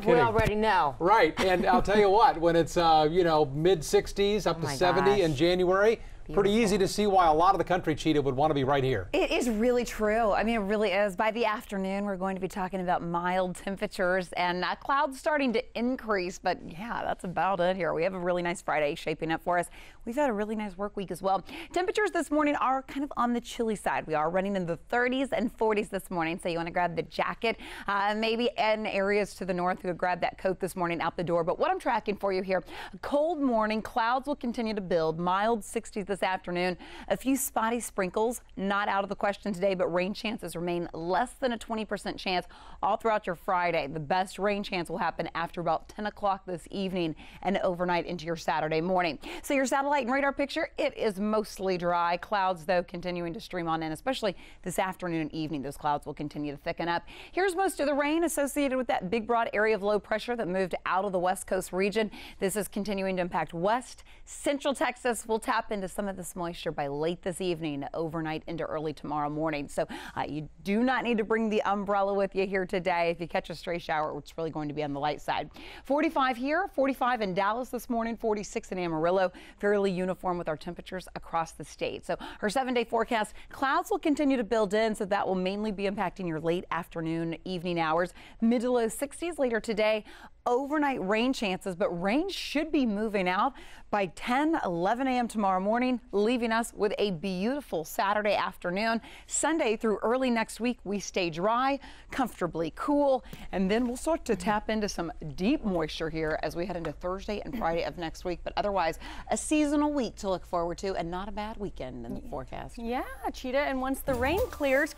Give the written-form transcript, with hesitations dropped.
Stuff we already know. Right, and I'll tell you what, when it's mid 60s up to 70 in January, pretty easy to see why a lot of the country, Cheetah, would want to be right here. It is really true. I mean, it really is. By the afternoon, we're going to be talking about mild temperatures and clouds starting to increase. But yeah, that's about it here. We have a really nice Friday shaping up for us. We've had a really nice work week as well. Temperatures this morning are kind of on the chilly side. We are running in the 30s and 40s this morning. So you want to grab the jacket, maybe in areas to the north, you could grab that coat this morning out the door. But what I'm tracking for you here, a cold morning, clouds will continue to build, mild 60s this afternoon. A few spotty sprinkles, not out of the question today, but rain chances remain less than a 20% chance all throughout your Friday. The best rain chance will happen after about 10 o'clock this evening and overnight into your Saturday morning. So your satellite and radar picture, it is mostly dry. Clouds, though, continuing to stream on in, especially this afternoon and evening. Those clouds will continue to thicken up. Here's most of the rain associated with that big, broad area of low pressure that moved out of the West Coast region. This is continuing to impact West Central Texas. We'll tap into some of this moisture by late this evening, overnight into early tomorrow morning. So you do not need to bring the umbrella with you here today. If you catch a stray shower, it's really going to be on the light side. 45 here, 45 in Dallas this morning, 46 in Amarillo. Fairly uniform with our temperatures across the state. So our 7-day forecast, clouds will continue to build in, so that will mainly be impacting your late afternoon, evening hours. Mid to low 60s later today. Overnight rain chances, but rain should be moving out by 10, 11 a.m. tomorrow morning, leaving us with a beautiful Saturday afternoon. Sunday through early next week, we stay dry, comfortably cool, and then we'll start to tap into some deep moisture here as we head into Thursday and Friday of next week. But otherwise, a seasonal week to look forward to and not a bad weekend in the forecast. Yeah, Cheetah, and once the rain clears,